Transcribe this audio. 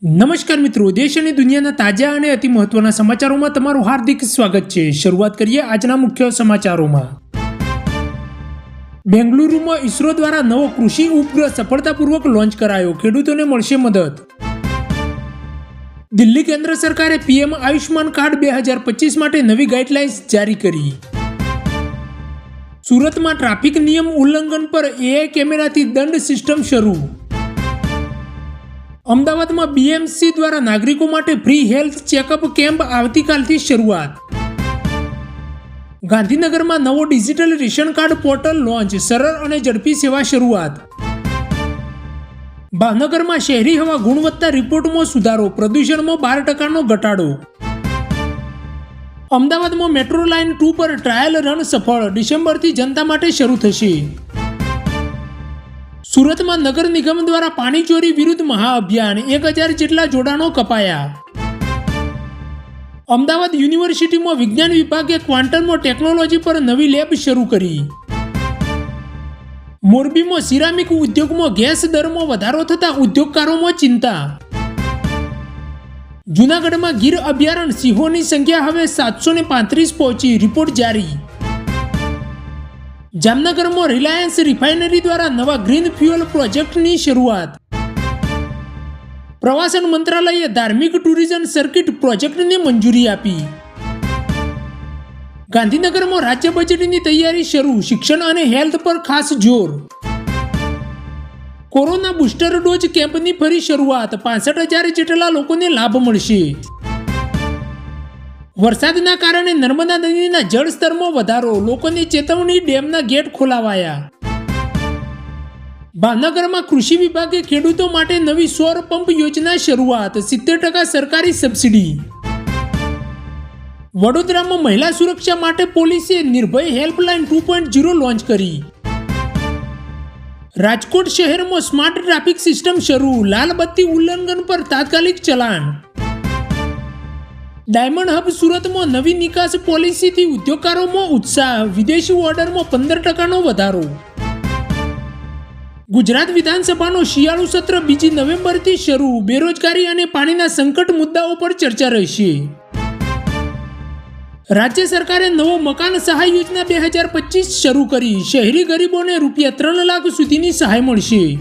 નમસ્કાર મિત્રો, દેશ અને દુનિયાના તાજા અને અતિ મહત્વના સમાચારોમાં તમારું હાર્દિક સ્વાગત છે। શરૂઆત કરીએ આજના મુખ્ય સમાચારોમાં। બેંગલુરુમાં ઇસરો દ્વારા નવો કૃષિ ઉપગ્રહ સફળતાપૂર્વક લોન્ચ કરાયો, ખેડૂતોને મળશે મદદ। દિલ્હી કેન્દ્ર સરકારે પીએમ આયુષ્માન કાર્ડ 2025 માટે નવી ગાઈડલાઇન્સ જારી કરી। સુરતમાં ટ્રાફિક નિયમ ઉલ્લંઘન પર એઆઈ કેમેરાથી દંડ સિસ્ટમ શરૂ। અમદાવાદમાં બીએમસી દ્વારા નાગરિકો માટે ફ્રી હેલ્થ ચેકઅપ કેમ્પ આવતીકાલથી શરૂઆત। ગાંધીનગરમાં નવો digital ration card portal launch, સરળ અને ઝડપી સેવા શરૂઆત। ભાવનગરમાં શહેરી હવા ગુણવત્તા રિપોર્ટમાં સુધારો, પ્રદૂષણમાં 12% ઘટાડો। અમદાવાદમાં મેટ્રો લાઇન 2 પર ટ્રાયલ રન સફળ, ડિસેમ્બરથી જનતા માટે શરૂ થશે। સુરતમાં નગર નિગમ દ્વારા પાણી ચોરી વિરુદ્ધ મહાઅભિયાન, 1000 જેટલા જોડાણો કપાયા। અમદાવાદ યુનિવર્સિટીમાં વિજ્ઞાન વિભાગે ક્વોન્ટમ ટેકનોલોજી પર નવી લેબ શરૂ કરી। મોરબીમાં સિરામિક ઉદ્યોગમાં ગેસ દરમાં વધારો થતાં ઉદ્યોગકારોમાં ચિંતા। જૂનાગઢમાં ગીર અભયારણ્ય સિંહોની સંખ્યા હવે 735 પહોંચી, રિપોર્ટ જારી। જામનગરમાં રિલાયન્સ રિફાઇનરી દ્વારા નવા ગ્રીન ફ્યુઅલ પ્રોજેક્ટની શરૂઆત। પ્રવાસન મંત્રાલયે ધાર્મિક ટુરિઝમ સર્કિટ પ્રોજેક્ટને મંજૂરી આપી। ગાંધીનગરમાં રાજ્ય બજેટની તૈયારી શરૂ, શિક્ષણ અને હેલ્થ પર ખાસ જોર। કોરોના બુસ્ટર ડોઝ કેમ્પની ફરી શરૂઆત, 65,000 જેટલા લોકોને લાભ મળશે। વરસાદના કારણે નર્મદા નદીના જળસ્તરમાં વધારો, લોકોની ચેતવણી, ડેમના ગેટ ખોલાવાયા। ભાવનગરમાં કૃષિ વિભાગે ખેડૂતો માટે નવી સૌર પંપ યોજના શરૂઆત, 70% સરકારી સબસિડી। વડોદરામાં મહિલા સુરક્ષા માટે પોલીસે નિર્ભય હેલ્પલાઇન 2.0 લોન્ચ કરી। રાજકોટ શહેરમાં સ્માર્ટ ટ્રાફિક સિસ્ટમ શરૂ, લાલ બત્તી ઉલ્લંઘન પર તાત્કાલિક ચલાણ। ડાયમંડ હબ સુરતમાં નવી નિકાસ પોલિસીથી ઉદ્યોગકારોમાં ઉત્સાહ, વિદેશી ઓર્ડરમાં 15% વધારો। ગુજરાત વિધાનસભાનો શિયાળુ સત્ર 2 નવેમ્બરથી શરૂ, બેરોજગારી અને પાણીના સંકટ મુદ્દાઓ પર ચર્ચા રહેશે। રાજ્ય સરકારે નવો મકાન સહાય યોજના 2025 શરૂ કરી, શહેરી ગરીબોને રૂપિયા 3 લાખ સુધીની સહાય મળશે।